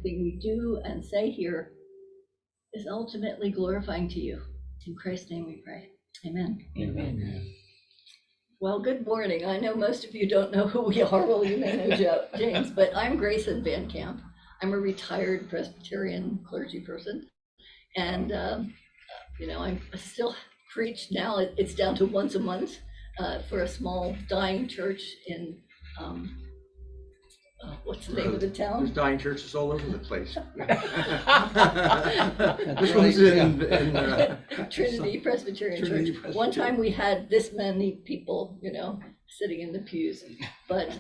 everything we do and say here is ultimately glorifying to you. In Christ's name we pray. Amen. Amen. Well, good morning. I know most of you don't know who we are. Well, you may know James, but I'm Grayson Van Camp. I'm a retired Presbyterian clergy person. And, I still preach now. It's down to once a month for a small dying church in, what's the name of the town? There's dying churches all over the place. This one's in Trinity Presbyterian Church. One time we had this many people, sitting in the pews, but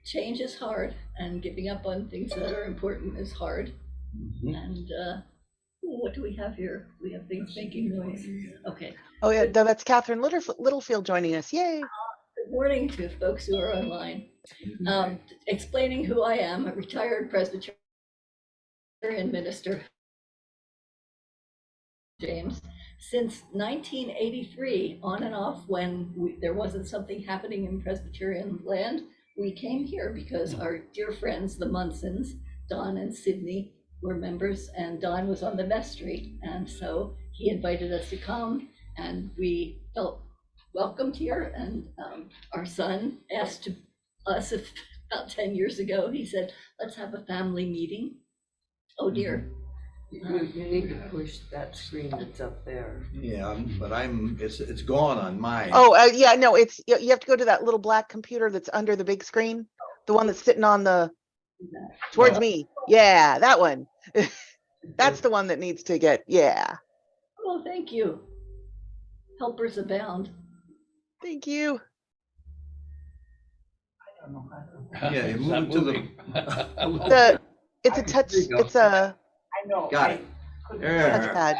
change is hard, and giving up on things that are important is hard. And what do we have here? We have things making noise. Okay. Oh yeah, that's Catherine Littlefield joining us. Yay! Good morning to folks who are online. Explaining who I am, a retired Presbyterian minister, James. Since 1983, on and off, when there wasn't something happening in Presbyterian land, we came here because our dear friends, the Munsons, Don and Sydney, were members, and Don was on the vestry, and so he invited us to come, and we felt welcomed here. And our son asked us if about 10 years ago, he said, let's have a family meeting. Oh dear. You need to push that screen that's up there. Yeah, but it's gone on mine. Oh yeah, no, it's you have to go to that little black computer that's under the big screen, the one that's sitting on the towards me. Yeah, that one. That's the one that needs to get. Yeah. Oh, thank you. Helpers abound. Thank you. I don't know how to. Yeah, you move to It's a touch. It's a I know. Got it. touchpad.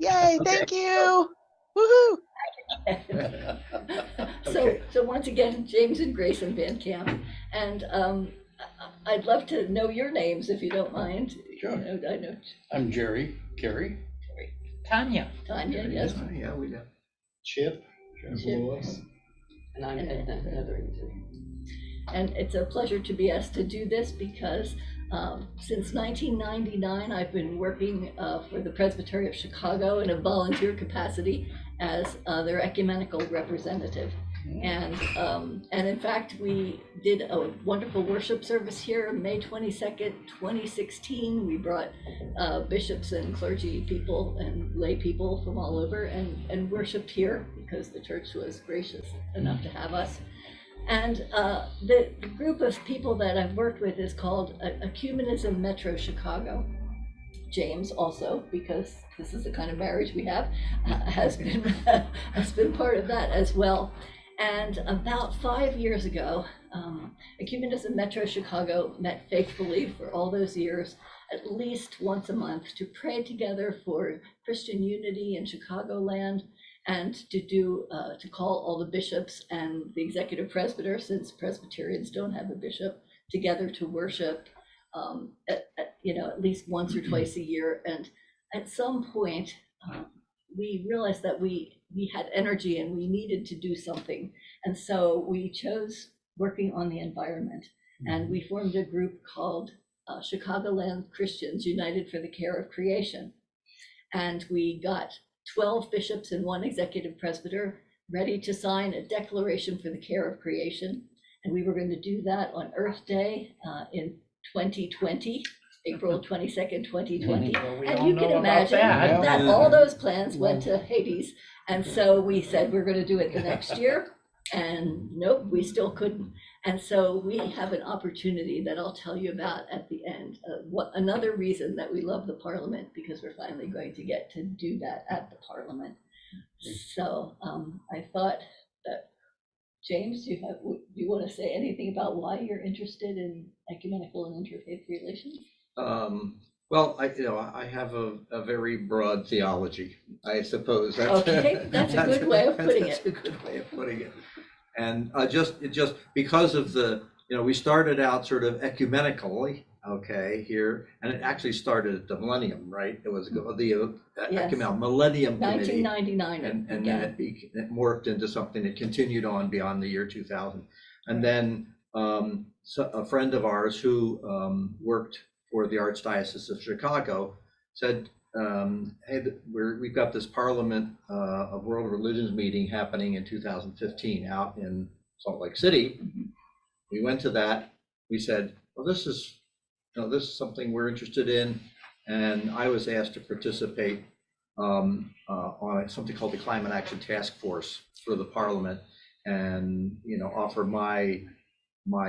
Yay! Thank you. Woohoo! Okay. So once again, James and Grayson Van Camp, and I'd love to know your names if you don't mind. Sure. I know I'm Jerry Carey. Tanya. Tanya, yes. Yeah, we do. Chip. And I'm Edna Hetherington. And it's a pleasure to be asked to do this because since 1999, I've been working for the Presbytery of Chicago in a volunteer capacity as their ecumenical representative. And in fact, we did a wonderful worship service here May 22nd, 2016. We brought bishops and clergy people and lay people from all over and worshiped here because the church was gracious enough to have us. And the group of people that I've worked with is called Ecumenism Metro Chicago. James also, because this is the kind of marriage we have, has been part of that as well. And about 5 years ago, Ecumenism Metro Chicago met faithfully for all those years, at least once a month, to pray together for Christian unity in Chicagoland, and to call all the bishops and the executive presbyter, since Presbyterians don't have a bishop, together to worship, at least once or twice a year. And at some point, we realized that we had energy and we needed to do something. And so we chose working on the environment. And we formed a group called Chicagoland Christians United for the Care of Creation. And we got 12 bishops and 1 executive presbyter ready to sign a declaration for the care of creation. And we were going to do that on Earth Day in 2020, April 22nd, 2020. And you can imagine that all those plans went to Hades. And so we said we're going to do it the next year. And nope, we still couldn't. And so we have an opportunity that I'll tell you about at the end. Another reason that we love the Parliament, because we're finally going to get to do that at the Parliament. So I thought that, James, do you want to say anything about why you're interested in ecumenical and interfaith relations? Well, I have a very broad theology, I suppose. Okay, that's a good way of putting it. That's a good way of putting it. And just because of we started out sort of ecumenically, okay, here, and it actually started at the millennium, right? It was the Ecumenical Millennium Committee. 1999. And then it morphed into something that continued on beyond the year 2000. And then a friend of ours who worked for the Archdiocese of Chicago, said, hey, we've got this Parliament of World Religions meeting happening in 2015 out in Salt Lake City. We went to that. We said, well, this is something we're interested in. And I was asked to participate on something called the Climate Action Task Force for the Parliament, and offer my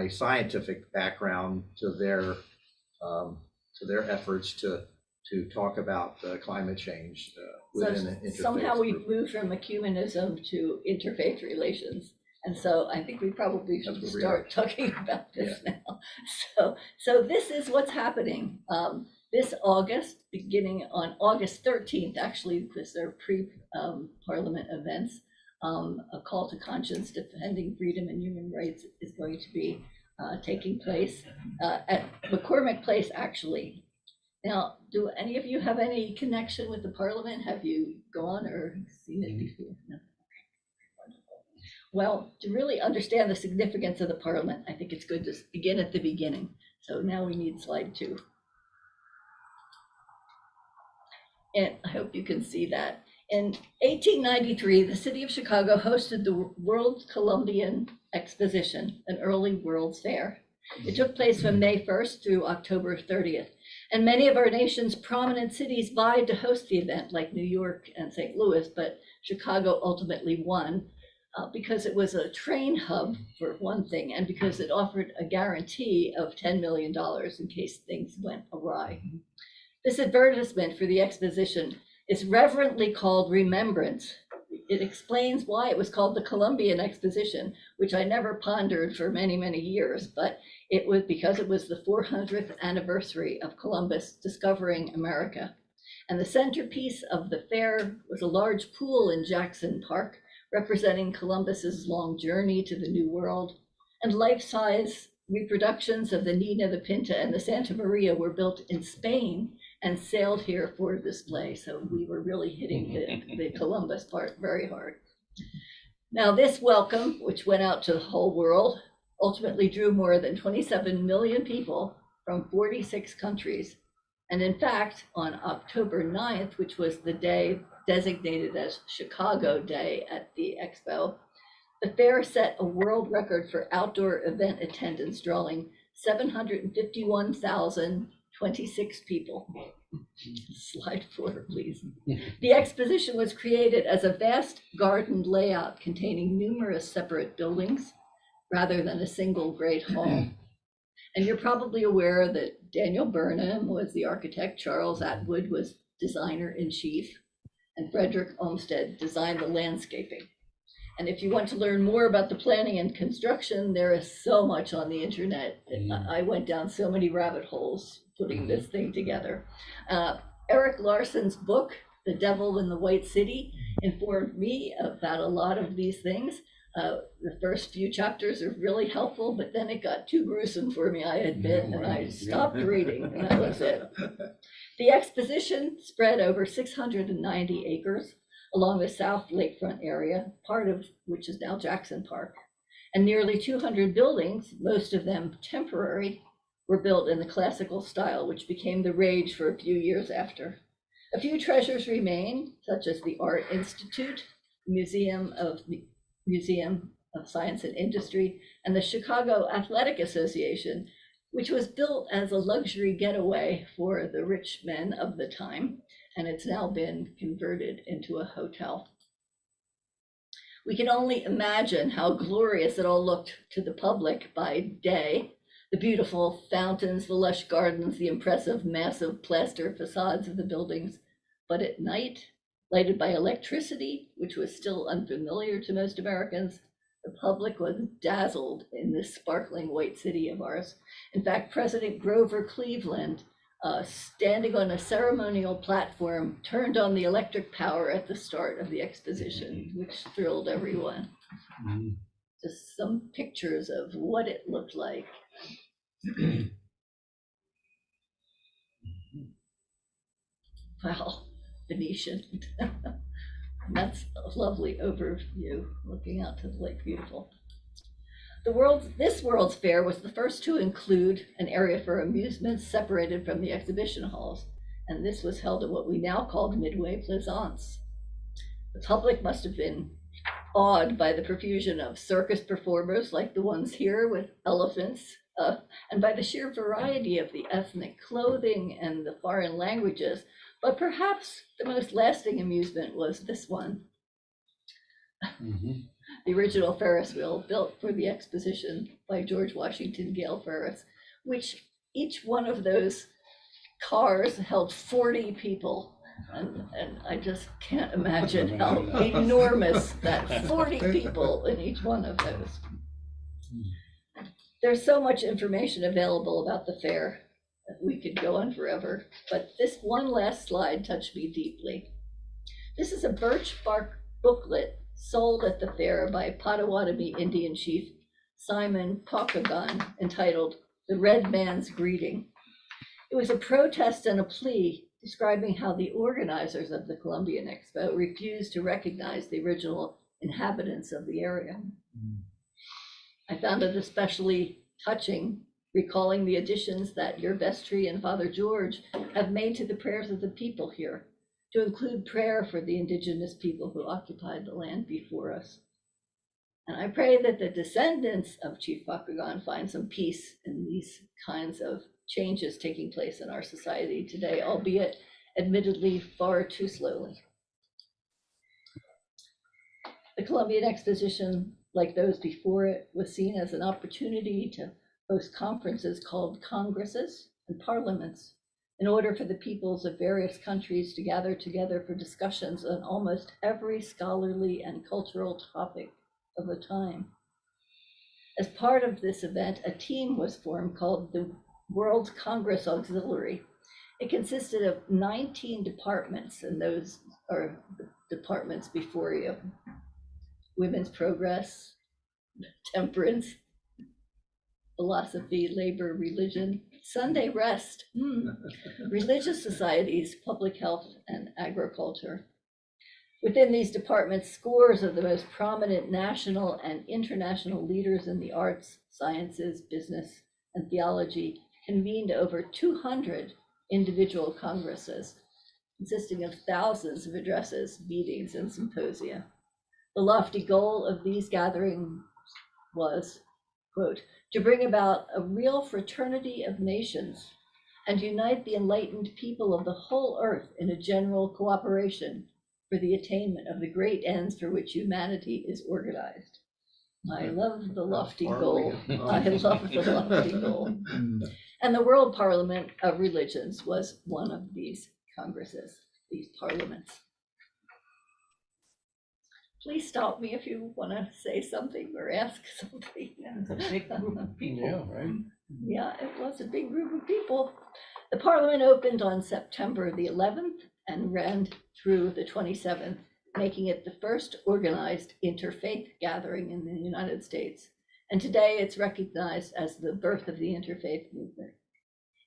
scientific background to their efforts to talk about climate change within an interfaith Somehow we've group. moved from ecumenism to interfaith relations. And so I think we probably should That's where we start talking about this now. So this is what's happening. This August, beginning on August 13th, actually, because they're pre-parliament events, a call to conscience defending freedom and human rights is going to be taking place at McCormick Place, actually. Now, do any of you have any connection with the Parliament? Have you gone or seen it before? No. Well, to really understand the significance of the Parliament, I think it's good to begin at the beginning. So now we need slide 2. And I hope you can see that. In 1893, the city of Chicago hosted the World Columbian Exposition, an early World's Fair. It took place from May 1st through October 30th. And many of our nation's prominent cities vied to host the event, like New York and St. Louis, but Chicago ultimately won because it was a train hub, for one thing, and because it offered a guarantee of $10 million in case things went awry. This advertisement for the exposition is reverently called Remembrance. It explains why it was called the Columbian Exposition, which I never pondered for many, many years, but it was because it was the 400th anniversary of Columbus discovering America. And the centerpiece of the fair was a large pool in Jackson Park, representing Columbus's long journey to the New World. And life-size reproductions of the Nina, the Pinta, and the Santa Maria were built in Spain and sailed here for display. So we were really hitting the Columbus part very hard. Now this welcome, which went out to the whole world, ultimately drew more than 27 million people from 46 countries. And in fact, on October 9th, which was the day designated as Chicago Day at the Expo, the fair set a world record for outdoor event attendance, drawing 751,026 people. Slide 4, please. The exposition was created as a vast garden layout containing numerous separate buildings rather than a single great hall. And you're probably aware that Daniel Burnham was the architect, Charles Atwood was designer-in-chief, and Frederick Olmsted designed the landscaping. And if you want to learn more about the planning and construction, there is so much on the internet. I went down so many rabbit holes putting this thing together. Eric Larson's book, The Devil in the White City, informed me about a lot of these things. The first few chapters are really helpful, but then it got too gruesome for me, I admit, and I stopped reading, and that was it. The exposition spread over 690 acres along the South Lakefront area, part of which is now Jackson Park. And nearly 200 buildings, most of them temporary, were built in the classical style, which became the rage for a few years after. A few treasures remain, such as the Art Institute, Museum of Science and Industry, and the Chicago Athletic Association, which was built as a luxury getaway for the rich men of the time, and it's now been converted into a hotel. We can only imagine how glorious it all looked to the public by day. The beautiful fountains, the lush gardens, the impressive, massive plaster facades of the buildings. But at night, lighted by electricity, which was still unfamiliar to most Americans, the public was dazzled in this sparkling white city of ours. In fact, President Grover Cleveland, standing on a ceremonial platform, turned on the electric power at the start of the exposition, which thrilled everyone. Just some pictures of what it looked like. Wow, Venetian. That's a lovely overview, looking out to the lake, beautiful. This World's Fair was the first to include an area for amusements separated from the exhibition halls, and this was held at what we now call Midway Plaisance. The public must have been awed by the profusion of circus performers like the ones here with elephants, and by the sheer variety of the ethnic clothing and the foreign languages. But perhaps the most lasting amusement was this one, Mhm. the original Ferris wheel built for the exposition by George Washington Gale Ferris, which each one of those cars held 40 people. And I just can't imagine how enormous that 40 people in each one of those. There's so much information available about the fair that we could go on forever, but this one last slide touched me deeply. This is a birch bark booklet sold at the fair by Potawatomi Indian chief Simon Paukagon, entitled The Red Man's Greeting. It was a protest and a plea describing how the organizers of the Columbian Expo refused to recognize the original inhabitants of the area. I found it especially touching, recalling the additions that your vestry and Father George have made to the prayers of the people here, to include prayer for the indigenous people who occupied the land before us. And I pray that the descendants of Chief Paukagon find some peace in these kinds of changes taking place in our society today, albeit admittedly far too slowly. The Columbian Exposition, like those before it, was seen as an opportunity to host conferences called congresses and parliaments in order for the peoples of various countries to gather together for discussions on almost every scholarly and cultural topic of the time. As part of this event, a team was formed called the World Congress Auxiliary. It consisted of 19 departments, and those are the departments before you: women's progress, temperance, philosophy, labor, religion, Sunday rest, religious societies, public health, and agriculture. Within these departments, scores of the most prominent national and international leaders in the arts, sciences, business, and theology convened over 200 individual congresses, consisting of thousands of addresses, meetings, and symposia. The lofty goal of these gatherings was, quote, to bring about a real fraternity of nations and unite the enlightened people of the whole earth in a general cooperation for the attainment of the great ends for which humanity is organized. I love the lofty goal. I love the lofty goal. And the World Parliament of Religions was one of these congresses, these parliaments. Please stop me if you want to say something or ask something. It's a big group of people. Yeah, right. Yeah, it was a big group of people. The Parliament opened on September the 11th and ran through the 27th, making it the first organized interfaith gathering in the United States. And today it's recognized as the birth of the interfaith movement.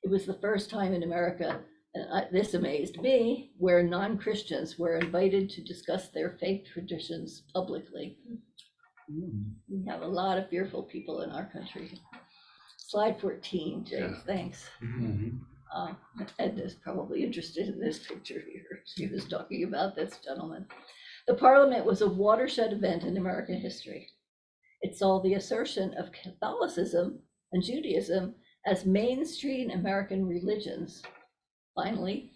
It was the first time in America, and this amazed me, where non-Christians were invited to discuss their faith traditions publicly. We have a lot of fearful people in our country. Slide 14, James, thanks. Mhm. Edna's probably interested in this picture here. She was talking about this gentleman. The Parliament was a watershed event in American history. It saw the assertion of Catholicism and Judaism as mainstream American religions, finally,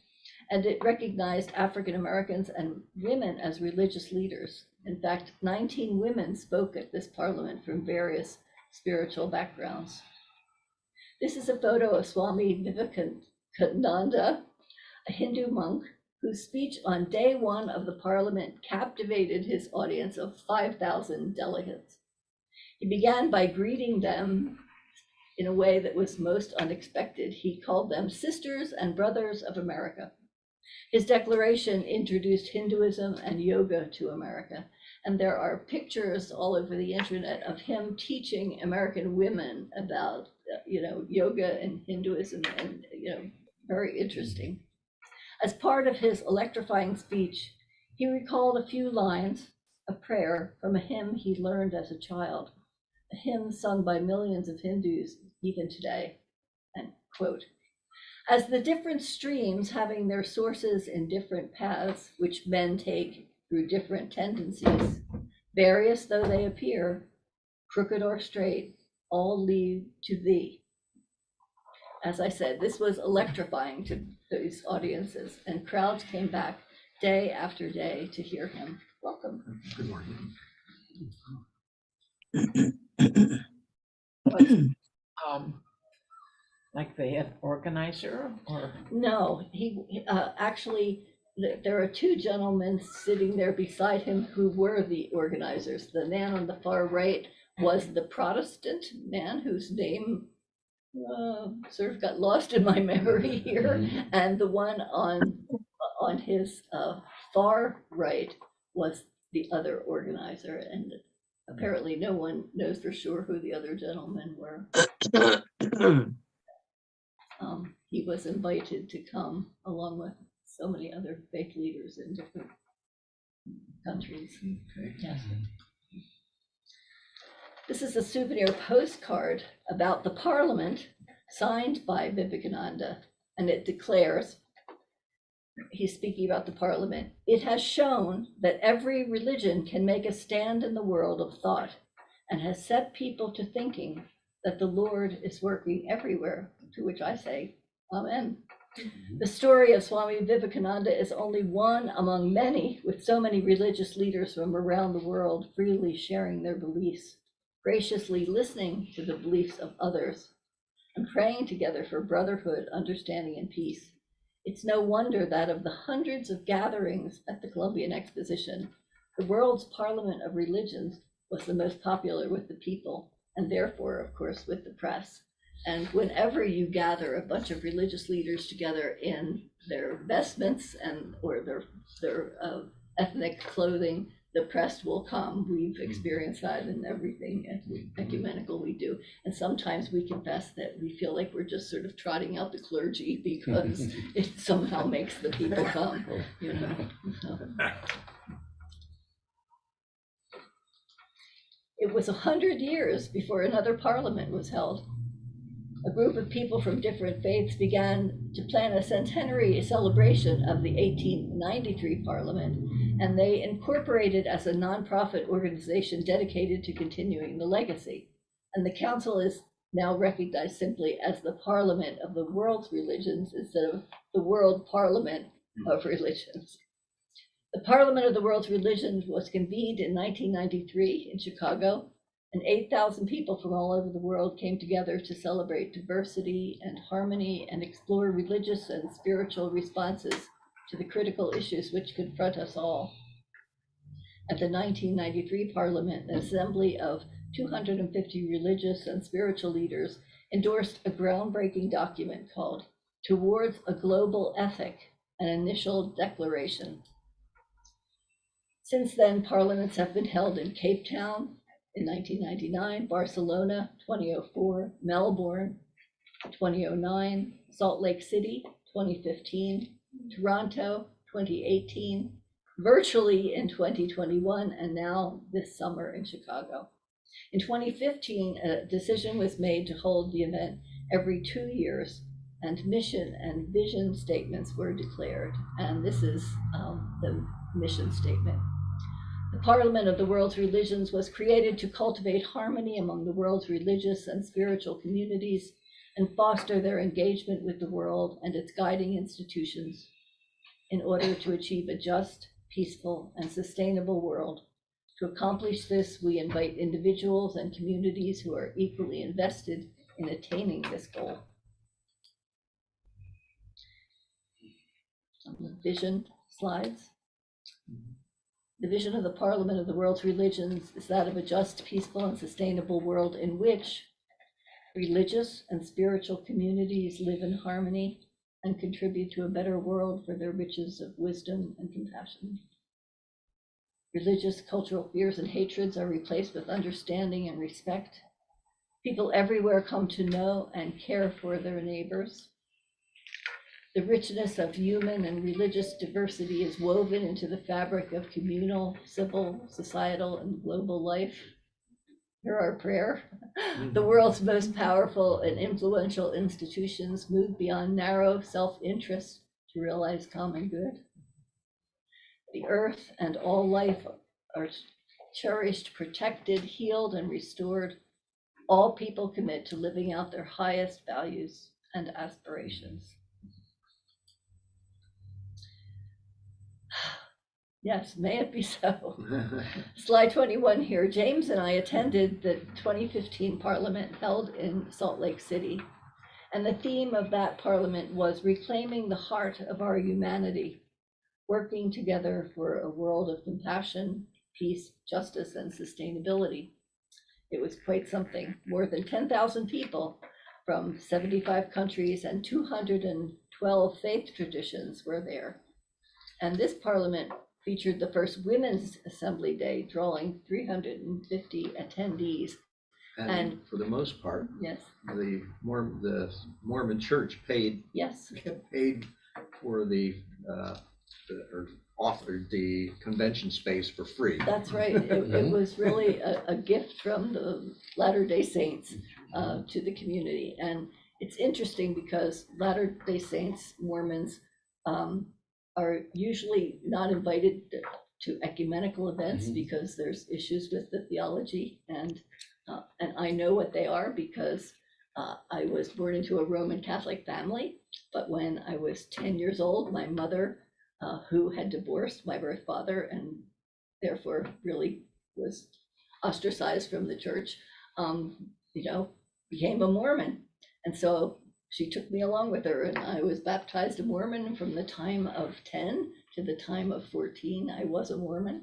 and it recognized African Americans and women as religious leaders. In fact, 19 women spoke at this Parliament from various spiritual backgrounds. This is a photo of Swami Vivekananda, a Hindu monk whose speech on day one of the Parliament captivated his audience of 5,000 delegates. He began by greeting them in a way that was most unexpected. He called them sisters and brothers of America. His declaration introduced Hinduism and yoga to America. And there are pictures all over the internet of him teaching American women about, yoga and Hinduism, and, very interesting. As part of his electrifying speech, he recalled a few lines of prayer from a hymn he learned as a child. hymns sung by millions of Hindus even today. And quote, as the different streams having their sources in different paths, which men take through different tendencies, various though they appear, crooked or straight, all lead to thee. As I said, this was electrifying to these audiences, and crowds came back day after day to hear him. Welcome. Good morning. Like the head organizer or? No, he actually, there are two gentlemen sitting there beside him who were the organizers. The man on the far right was the Protestant man whose name sort of got lost in my memory here, and the one on his far right was the other organizer, and apparently no one knows for sure who the other gentlemen were. He was invited to come along with so many other faith leaders in different countries. Okay. Yes. This is a souvenir postcard about the parliament signed by Vivekananda, and it declares, he's speaking about the parliament, it has shown that every religion can make a stand in the world of thought and has set people to thinking that the Lord is working everywhere, to which I say, Amen. The story of Swami Vivekananda is only one among many, with so many religious leaders from around the world freely sharing their beliefs, graciously listening to the beliefs of others, and praying together for brotherhood, understanding, and peace. It's no wonder that of the hundreds of gatherings at the Columbian Exposition, the world's Parliament of Religions was the most popular with the people, and therefore, of course, with the press. And whenever you gather a bunch of religious leaders together in their vestments and or their ethnic clothing, the press will come. We've experienced that in everything ecumenical we do. And sometimes we confess that we feel like we're just sort of trotting out the clergy because it somehow makes the people come, you know. So. It was 100 years before another parliament was held. A group of people from different faiths began to plan a centenary celebration of the 1893 Parliament, and they incorporated as a nonprofit organization dedicated to continuing the legacy. And the council is now recognized simply as the Parliament of the World's Religions instead of the World Parliament of Religions. The Parliament of the World's Religions was convened in 1993 in Chicago, and 8,000 people from all over the world came together to celebrate diversity and harmony and explore religious and spiritual responses to the critical issues which confront us all. At the 1993 Parliament, an assembly of 250 religious and spiritual leaders endorsed a groundbreaking document called Towards a Global Ethic, an Initial Declaration. Since then, parliaments have been held in Cape Town in 1999, Barcelona 2004, Melbourne 2009, Salt Lake City 2015, Toronto 2018, virtually in 2021, and now this summer in Chicago. In 2015, a decision was made to hold the event every 2 years, and mission and vision statements were declared. And this is the mission statement. The Parliament of the World's Religions was created to cultivate harmony among the world's religious and spiritual communities and foster their engagement with the world and its guiding institutions in order to achieve a just, peaceful, and sustainable world. To accomplish this, we invite individuals and communities who are equally invested in attaining this goal. Some of the vision slides. The vision of the Parliament of the World's Religions is that of a just, peaceful, and sustainable world in which religious and spiritual communities live in harmony and contribute to a better world for their riches of wisdom and compassion. Religious, cultural fears and hatreds are replaced with understanding and respect. People everywhere come to know and care for their neighbors. The richness of human and religious diversity is woven into the fabric of communal, civil, societal, and global life. Hear our prayer. The world's most powerful and influential institutions move beyond narrow self-interest to realize common good. The earth and all life are cherished, protected, healed, and restored. All people commit to living out their highest values and aspirations. Yes, may it be so. Slide 21 here. James and I attended the 2015 Parliament held in Salt Lake City. And the theme of that Parliament was reclaiming the heart of our humanity, working together for a world of compassion, peace, justice, and sustainability. It was quite something. More than 10,000 people from 75 countries and 212 faith traditions were there. And this Parliament featured the first Women's Assembly Day, drawing 350 attendees. And for the most part, Yes, the Mormon Church paid yes, for the or offered the convention space for free. that's right. It was really a gift from the Latter-day Saints to the community. And it's interesting because Latter-day Saints, Mormons, are usually not invited to ecumenical events because there's issues with the theology, and I know what they are because I was born into a Roman Catholic family, but when I was 10 years old, my mother, who had divorced my birth father and therefore really was ostracized from the church, became a Mormon. And so she took me along with her, and I was baptized a Mormon. From the time of 10 to the time of 14, I was a Mormon.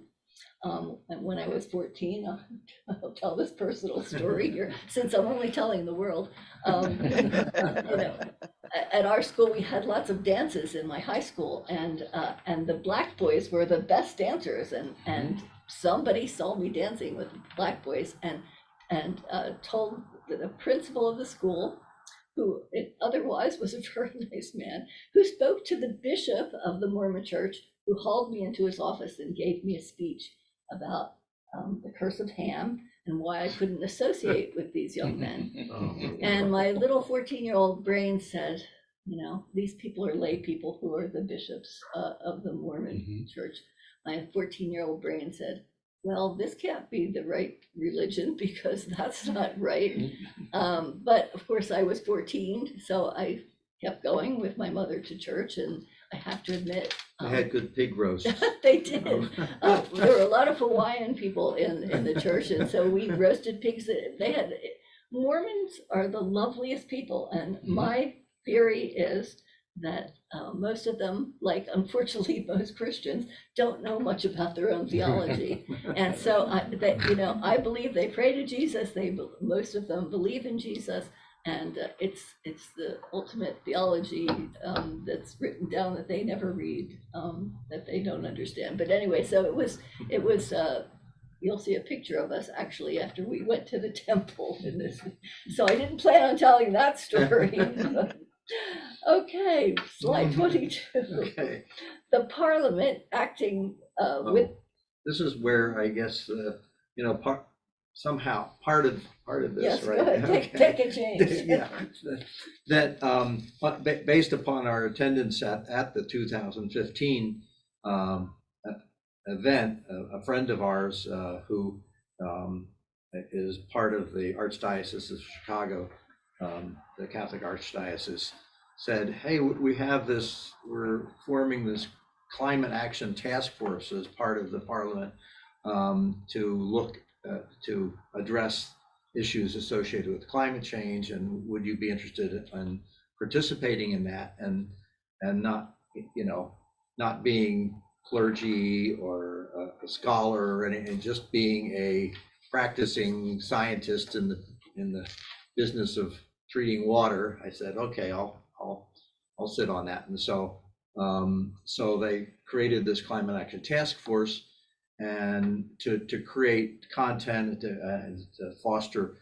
And when I was 14, I'll tell this personal story here, since I'm only telling the world. At our school, we had lots of dances in my high school, and the black boys were the best dancers, and somebody saw me dancing with black boys and told the principal of the school, who otherwise was a very nice man, who spoke to the bishop of the Mormon Church, who hauled me into his office and gave me a speech about the curse of Ham and why I couldn't associate with these young men. And my little 14-year-old brain said, these people are lay people who are the bishops of the Mormon Church. My 14-year-old brain said, well, this can't be the right religion because that's not right. But of course I was 14, so I kept going with my mother to church, and I have to admit, They had good pig roasts. they did. There were a lot of Hawaiian people in the church, and so we roasted pigs. Mormons are the loveliest people, and my theory is that most of them, like unfortunately most Christians, don't know much about their own theology. And so I believe they pray to Jesus. Most of them believe in Jesus, and it's the ultimate theology that's written down that they never read, that they don't understand. But anyway, so it was you'll see a picture of us actually after we went to the temple in this. So I didn't plan on telling that story. Okay, slide 22. Okay. The Parliament acting with. This is where I guess somehow part of this, Yes, right? go ahead, take a change. Yeah, that based upon our attendance at the 2015 event, a friend of ours who is part of the Archdiocese of Chicago, the Catholic Archdiocese, said, hey, we're forming this climate action task force as part of the Parliament to look to address issues associated with climate change, and would you be interested in participating in that, and not being clergy or a scholar or anything, just being a practicing scientist in the business of treating water. I said, okay, I'll sit on that. And so they created this climate action task force, and to create content to foster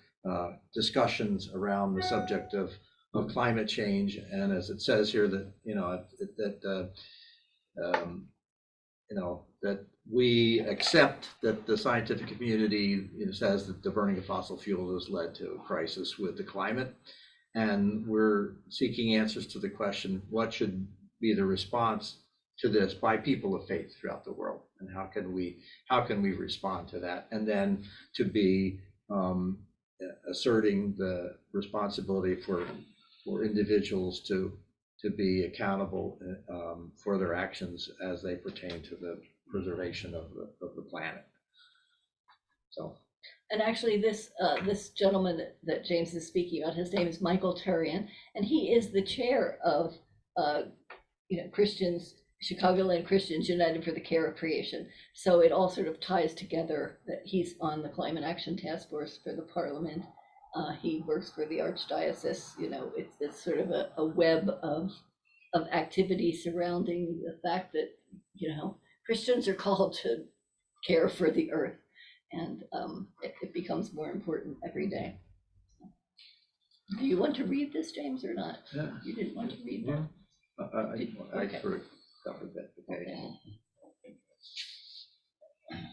discussions around the subject of climate change. And as it says here, that that we accept that the scientific community says that the burning of fossil fuels has led to a crisis with the climate. And we're seeking answers to the question, what should be the response to this by people of faith throughout the world? And how can we respond to that? And then to be asserting the responsibility for individuals to be accountable for their actions as they pertain to the preservation of the planet. So. And actually, this gentleman that James is speaking about, his name is Michael Turian, and he is the chair of Christians, Chicagoland Christians United for the Care of Creation. So it all sort of ties together that he's on the Climate Action Task Force for the Parliament. He works for the Archdiocese. It's sort of a web of activity surrounding the fact that Christians are called to care for the earth, and it becomes more important every day. Do you want to read this, James, or not? Yeah. You didn't want to read that? I Okay. sort of covered that. Okay.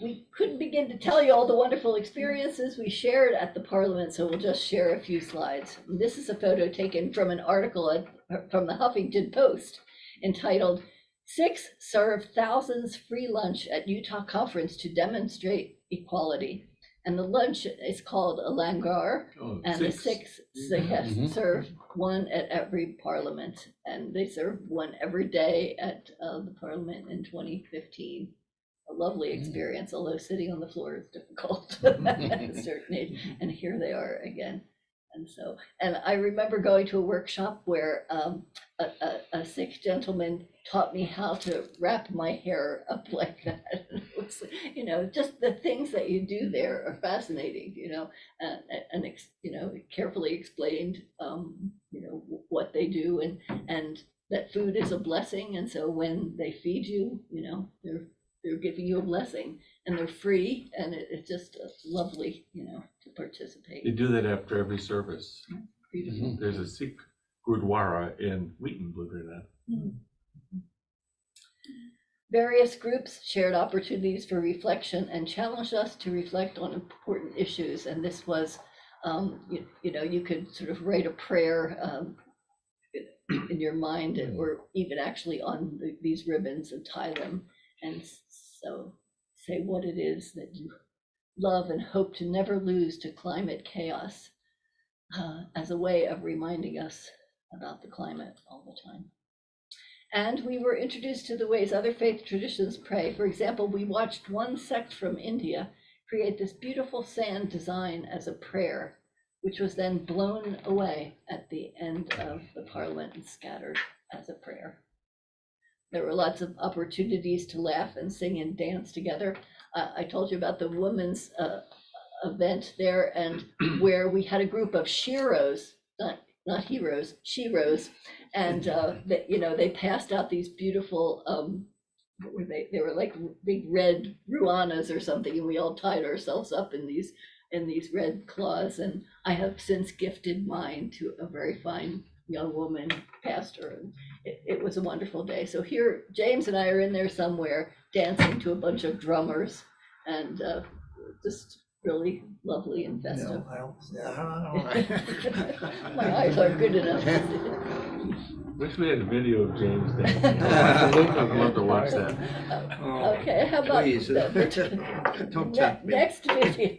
We couldn't begin to tell you all the wonderful experiences we shared at the Parliament, so we'll just share a few slides. This is a photo taken from an article from the Huffington Post entitled "6 Serve Thousands Free Lunch at Utah Conference to Demonstrate Equality." And the lunch is called a langar, and the six they have served one at every Parliament, and they served one every day at the Parliament in 2015. A lovely experience, although sitting on the floor is difficult at a certain age, and here they are again. And I remember going to a workshop where a Sikh gentleman taught me how to wrap my hair up like that. And it was, just the things that you do there are fascinating, and carefully explained, what they do, and that food is a blessing. And so when they feed you, they're giving you a blessing, and they're free, and it's just lovely, to participate. They do that after every service. Beautiful. There's a Sikh Gurdwara in Wheaton, believe it or not. Various groups shared opportunities for reflection and challenged us to reflect on important issues. And this was, you could sort of write a prayer in your mind, or even actually on these ribbons and tie them. And so say what it is that you love and hope to never lose to climate chaos, as a way of reminding us about the climate all the time. And we were introduced to the ways other faith traditions pray. For example, we watched one sect from India create this beautiful sand design as a prayer, which was then blown away at the end of the Parliament and scattered as a prayer. There were lots of opportunities to laugh and sing and dance together. I told you about the women's event there, and where we had a group of sheroes, not heroes, sheroes, and they passed out these beautiful, what were they? They were like big red ruanas or something, and we all tied ourselves up in these red cloths. And I have since gifted mine to a very fine young woman pastor, and it was a wonderful day. So here James and I are in there somewhere dancing to a bunch of drummers, and just really lovely and festive. My eyes aren't good enough. Wish we had a video of James dancing. I'd love to watch that. Okay, how about Please, don't tempt me. next video?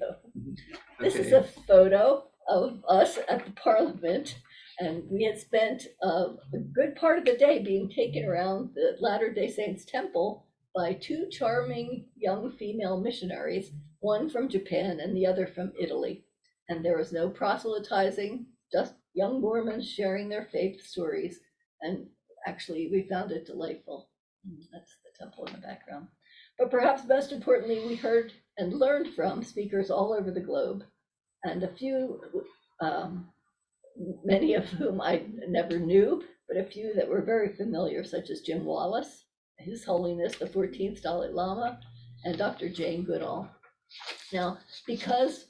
This is Okay. a photo of us at the Parliament, and we had spent a good part of the day being taken around the Latter-day Saints Temple by two charming young female missionaries, one from Japan and the other from Italy. And there was no proselytizing, just young Mormons sharing their faith stories. And actually, we found it delightful. That's the temple in the background. But perhaps most importantly, we heard and learned from speakers all over the globe, and a few, many of whom I never knew, but a few that were very familiar, such as Jim Wallace, His Holiness the 14th Dalai Lama, and Dr. Jane Goodall. Now,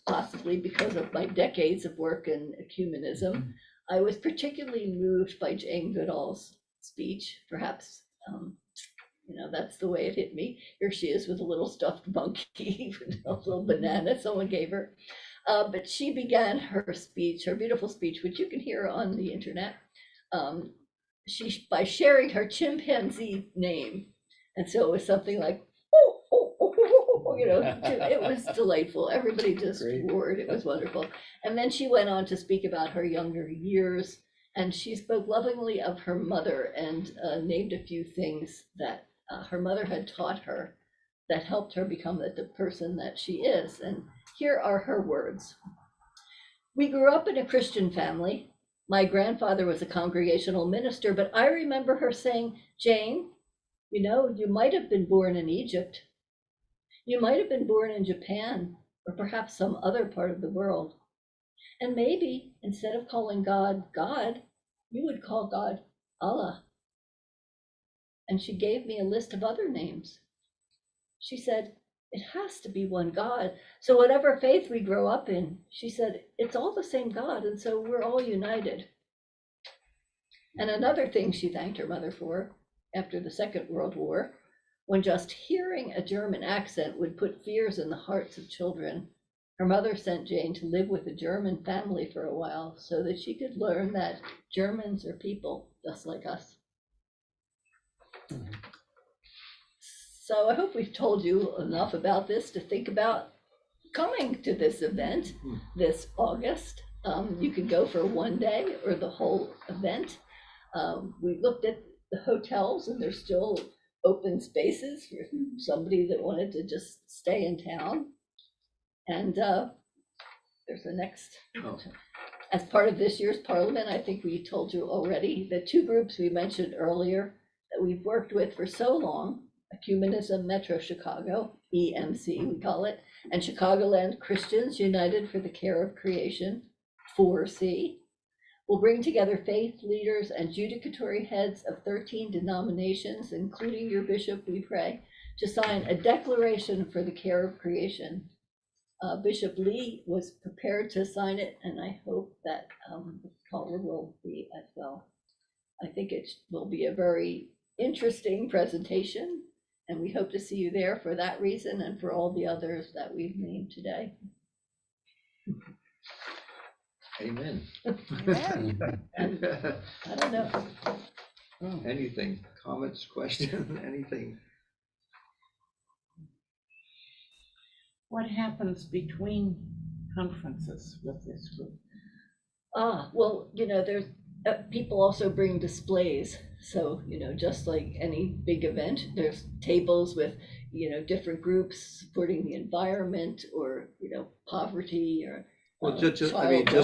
possibly because of my decades of work in ecumenism, I was particularly moved by Jane Goodall's speech. Perhaps, that's the way it hit me. Here she is with a little stuffed monkey, with a little banana someone gave her. But she began her speech, her beautiful speech, which you can hear on the internet, by sharing her chimpanzee name. And so it was something like, it was delightful. Everybody just roared. It was wonderful. And then she went on to speak about her younger years. And she spoke lovingly of her mother and named a few things that her mother had taught her that helped her become the person that she is. And here are her words. We grew up in a Christian family. My grandfather was a congregational minister, but I remember her saying, Jane, you might have been born in Egypt. You might have been born in Japan, or perhaps some other part of the world. And maybe instead of calling God, God, you would call God Allah. And she gave me a list of other names. She said, it has to be one God. So whatever faith we grow up in, she said, it's all the same God. And so we're all united. And another thing she thanked her mother for after the Second World War, when just hearing a German accent would put fears in the hearts of children, her mother sent Jane to live with a German family for a while so that she could learn that Germans are people just like us. So I hope we've told you enough about this to think about coming to this event this August. You can go for one day or the whole event. We looked at the hotels and there's still open spaces for somebody that wanted to just stay in town. And there's the next. As part of this year's Parliament, I think we told you already, the two groups we mentioned earlier that we've worked with for so long, Ecumenism Metro Chicago, EMC we call it, and Chicagoland Christians United for the Care of Creation, 4C, will bring together faith leaders and judicatory heads of 13 denominations, including your bishop, we pray, to sign a declaration for the care of creation. Bishop Lee was prepared to sign it, and I hope that Caller will be as well. I think it will be a very interesting presentation, and we hope to see you there for that reason and for all the others that we've named today. Amen. And I don't know. Anything, comments, questions, anything? What happens between conferences with this group? Well, there's people also bring displays. So, just like any big event, there's tables with, different groups supporting the environment or, poverty or. Well, just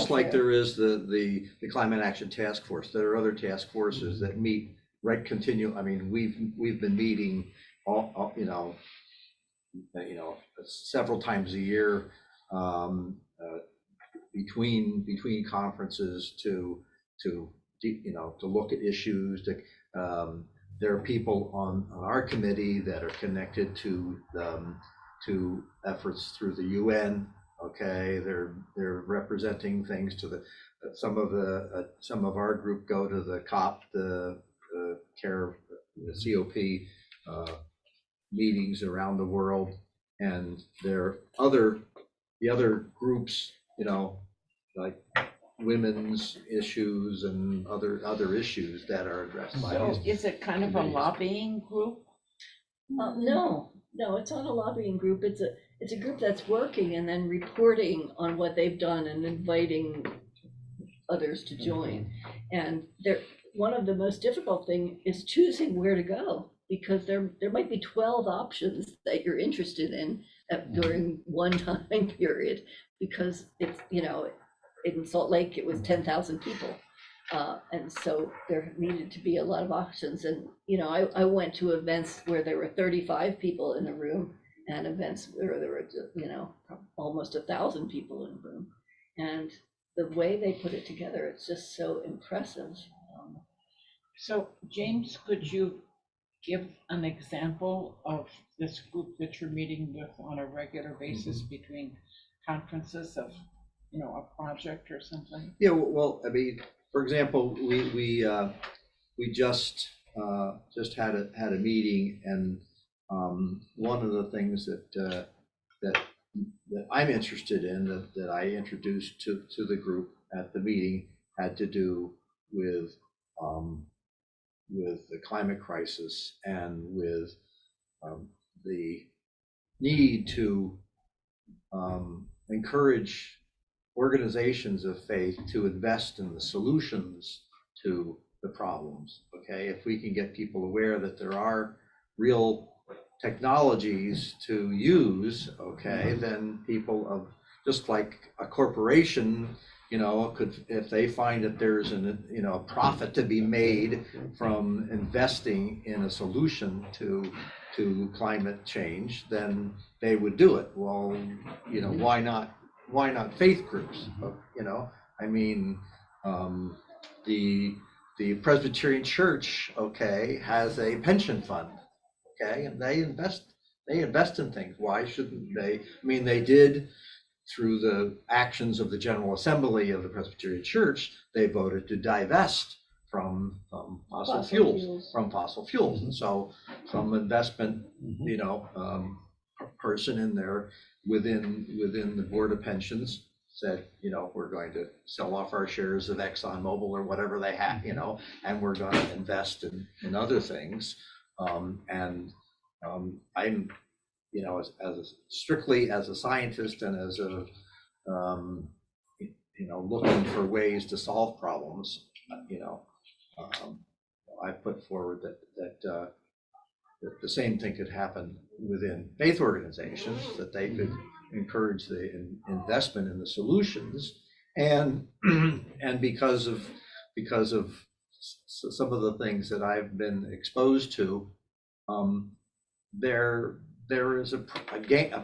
like there is the Climate Action Task Force, there are other task forces that meet we've been meeting all several times a year between conferences to look at issues. There are people on our committee that are connected to efforts through the UN. Okay, they're representing things to some of our group go to the COP, the COP meetings around the world, and there are the other groups, like women's issues and other issues that are addressed by So these. is it kind of a lobbying group? No, it's not a lobbying group. It's a group that's working and then reporting on what they've done and inviting others to join. And one of the most difficult thing is choosing where to go, because there might be 12 options that you're interested in during one time period, because it's, in Salt Lake, it was 10,000 people. And so there needed to be a lot of options. And, I went to events where there were 35 people in a room, and events where there were, almost 1,000 people in a room. And the way they put it together, it's just so impressive. So James, could you give an example of this group that you're meeting with on a regular basis between conferences of, a project or something? Yeah, well, for example, we just just had a meeting, and one of the things that I'm interested in, that I introduced to the group at the meeting, had to do with the climate crisis, and with the need to encourage organizations of faith to invest in the solutions to the problems. Okay, if we can get people aware that there are real technologies to use, okay, then people of, just like a corporation, could, if they find that there's a profit to be made from investing in a solution to climate change, then they would do it. Well, why not faith groups? I mean, the Presbyterian Church, okay, has a pension fund, okay, and they invest in things. Why shouldn't they? I mean, they did through the actions of the General Assembly of the Presbyterian Church. They voted to divest from fossil fuels. And so some investment, person in there within the Board of Pensions said, we're going to sell off our shares of ExxonMobil or whatever they have, and we're going to invest in other things. I'm, as strictly as a scientist, and as a, looking for ways to solve problems, I put forward that the same thing could happen within faith organizations, that they could encourage the investment in the solutions, and because of some of the things that I've been exposed to, there is a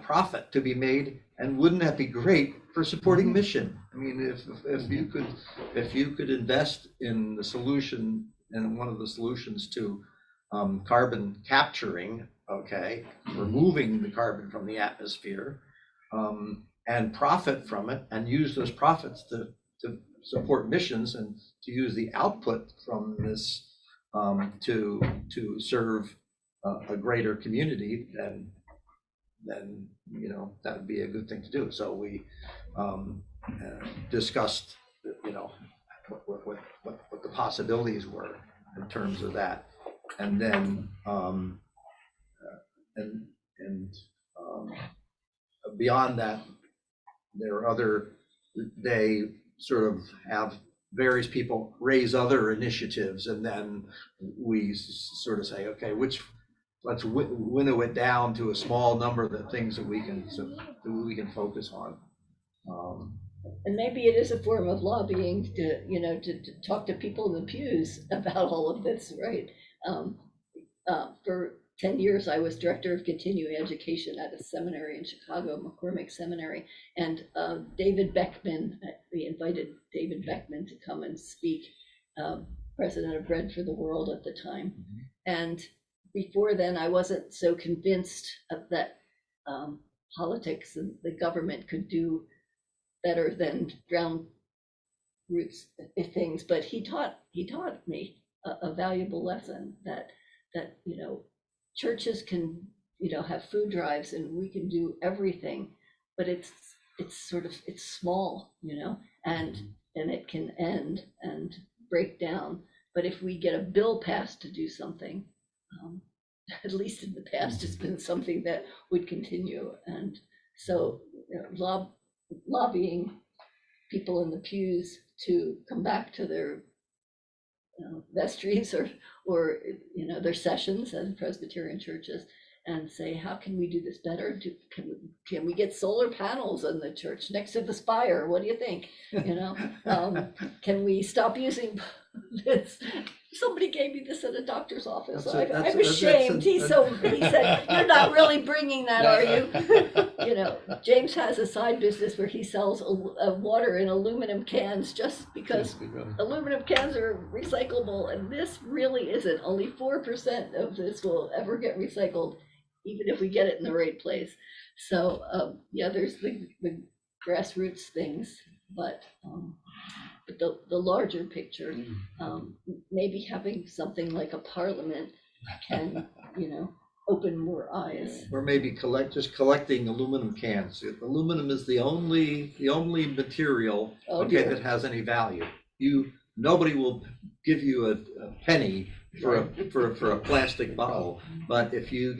profit to be made, and wouldn't that be great for supporting mission? I mean, if you could invest in the solution, and one of the solutions to carbon capturing, okay, removing the carbon from the atmosphere, and profit from it, and use those profits to support missions, and to use the output from this to serve a greater community, then that would be a good thing to do. So we discussed what the possibilities were in terms of that, and then beyond that, there are they sort of have various people raise other initiatives, and then we sort of say, okay, let's winnow it down to a small number of the things that we can focus on. And maybe it is a form of lobbying to talk to people in the pews about all of this, right? For 10 years, I was director of continuing education at a seminary in Chicago, McCormick Seminary, and David Beckman, we invited David Beckman to come and speak, president of Bread for the World at the time. And before then, I wasn't so convinced that politics and the government could do better than drown roots things, but he taught me a valuable lesson that churches can have food drives, and we can do everything, but it's small, and it can end and break down. But if we get a bill passed to do something, at least in the past, it's been something that would continue. And so lobbying people in the pews to come back to their vestries or their sessions as Presbyterian churches, and say, how can we do this better? Can we get solar panels in the church next to the spire? What do you think? Can we stop using this? Somebody gave me this at a doctor's office. I'm ashamed. He said, you're not really bringing that, are you? James has a side business where he sells water in aluminum cans, just because aluminum cans are recyclable, and this really isn't. Only 4% of this will ever get recycled, even if we get it in the right place. So there's the grassroots things, but but the larger picture, maybe having something like a parliament can, open more eyes. Or maybe just collecting aluminum cans. Aluminum is the only material, Oh, okay, dear. that has any value. Nobody will give you a penny for a plastic bottle, but if you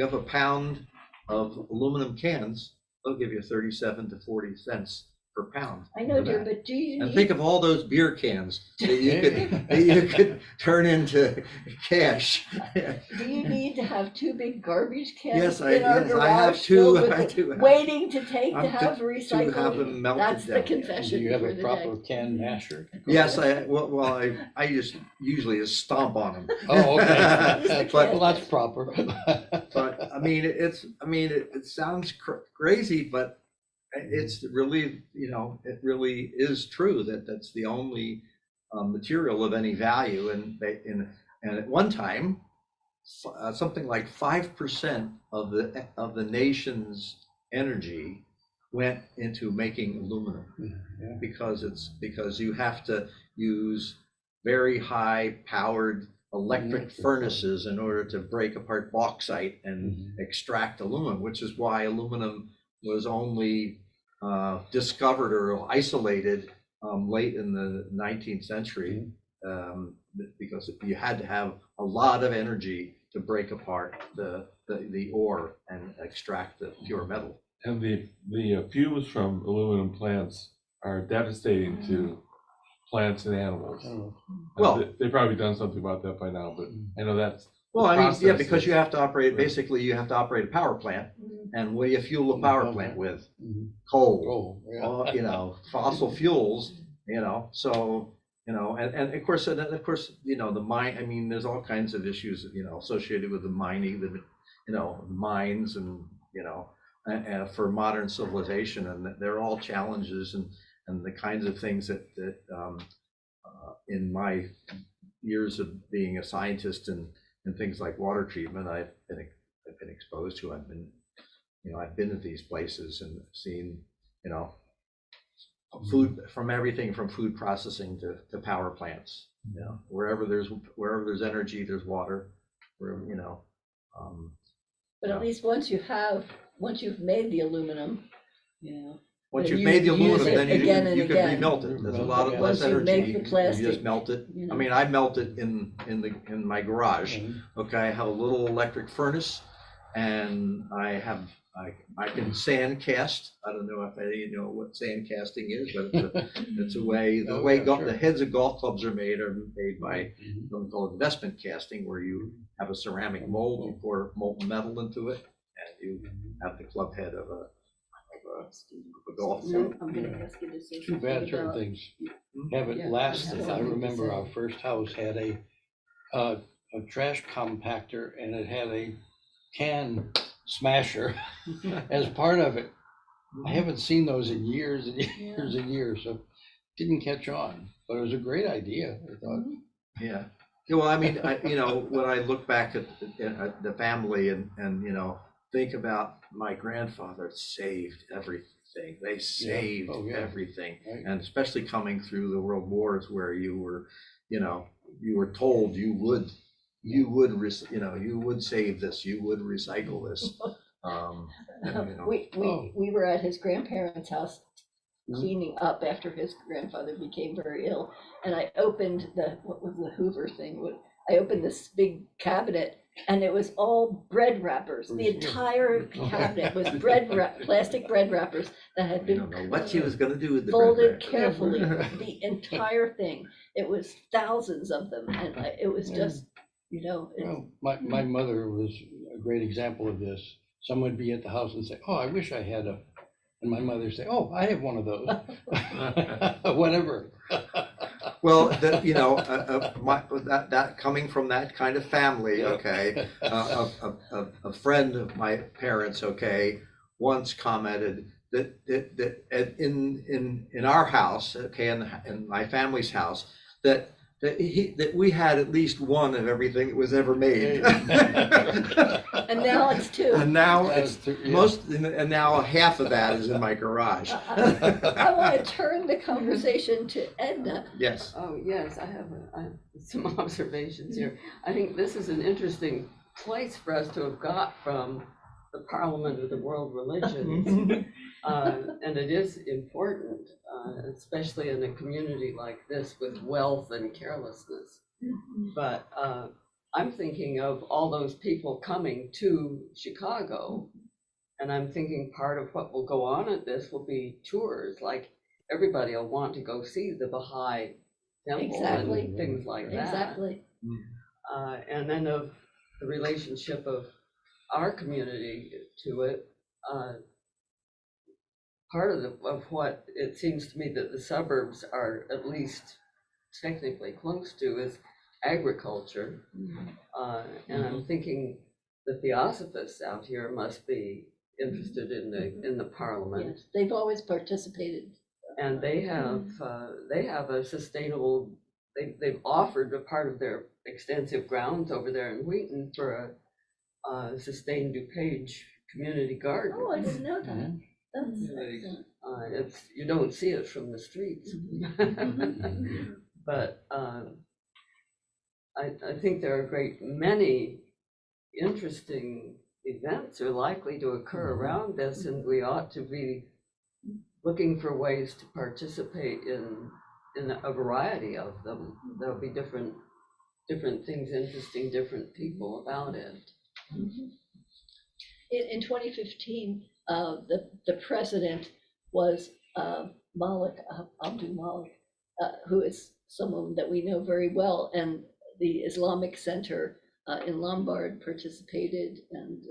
have a pound of aluminum cans, they'll give you 37 to 40 cents per pound. I know, for dear, that. but do you And think need, of all those beer cans that you could turn into cash. do you need to have two big garbage cans Yes, in our yes, I have garage two. filled with I it, do have- waiting to take to I'm have to recycled? have them melted That's the down. Do confession you have for a the proper day. can masher? Yes, I just usually just stomp on them. Oh, okay. Use the But Well, that's proper. But I mean, it sounds crazy, but it's really, it really is true that that's the only material of any value. And at one time, something like 5% of the nation's energy went into making aluminum, Yeah. because you have to use very high powered electric furnaces in order to break apart bauxite and extract aluminum, which is why aluminum was only discovered or isolated late in the 19th century, because you had to have a lot of energy to break apart the ore and extract the pure metal. And the fumes from aluminum plants are devastating to plants and animals. Oh, Well- They've probably done something about that by now, but I know that's. Well, I mean, yeah, process because is- you have to operate, basically you have to operate a power plant, and what do you fuel a power plant with? mhm. Coal. Oh, yeah. Fossil fuels, so, and of course, the mine, I mean, there's all kinds of issues, associated with the mining, mines and, and for modern civilization, and they're all challenges and the kinds of things that in my years of being a scientist and things like water treatment, I've been exposed to. I've been at these places and seen, food, from everything from food processing to power plants. Wherever there's energy, there's water. But at least once you've made the aluminum, Once then you've made the you use aluminum, it then again and you can again. remelt it. There's a lot of Once less you energy. make the You just plastic, melt it. I mean, I melt it in my garage. Mhm. Okay, I have a little electric furnace, and I can sand cast. I don't know if any of you know what sand casting is, but it's a way, Oh, yeah, sure. the heads of golf clubs are made by Mhm. something called investment casting, where you have a ceramic mold, you pour molten metal into it, and you have the club head of a golf club. I'm gonna ask you to say Too something bad certain about. things Yeah, haven't lasted. yeah. I remember our first house had a trash compactor, and it had a can smasher as part of it. I haven't seen those in years and years and years, so didn't catch on, but it was a great idea, I thought. Yeah. Well, I mean, when I look back at the family and think about my grandfather saved everything. They saved Oh, yeah. everything. Right. And especially coming through the world wars where you were told you would save this, you would recycle this. We were at his grandparents' house Mm-hmm. cleaning up after his grandfather became very ill, and I opened what was the Hoover thing? I opened this big cabinet, and it was all bread wrappers. The entire cabinet was plastic bread wrappers that had I been don't know what she was gonna do with the folded bread. carefully, the entire thing. It was thousands of them, and it was just, Well, my mother was a great example of this. Someone would be at the house and say, "Oh, I wish I had a," and my mother would say, "Oh, I have one of those." Whatever. Well, that coming from that kind of family, okay, a friend of my parents, okay, once commented that in our house, okay, in my family's house, that that we had at least one of everything that was ever made. And now it's two. And now That's it's true, yeah. and now half of that is in my garage. I want to turn the conversation to Edna. Yes. Oh, yes, I have some observations here. I think this is an interesting place for us to have got from the Parliament of the World Religions. And it is important, especially in a community like this with wealth and carelessness. But I'm thinking of all those people coming to Chicago, and I'm thinking part of what will go on at this will be tours, like everybody will want to go see the Baha'i temple Exactly. and things like that. Exactly. And then of the relationship of our community to it, part of what it seems to me that the suburbs are at least technically close to is agriculture. And I'm thinking the Theosophists out here must be interested in the Parliament. Yes, they've always participated. And they have a sustainable, they've offered a part of their extensive grounds over there in Wheaton for a sustained DuPage community garden. Oh, I didn't know that. That's Yeah. excellent. You don't see it from the streets. But I think there are a great many interesting events are likely to occur around this, and we ought to be looking for ways to participate in a variety of them. There'll be different things interesting different people about it. In 2015, the president was Malik Abdul Malik, who is someone that we know very well, and the Islamic Center in Lombard participated, and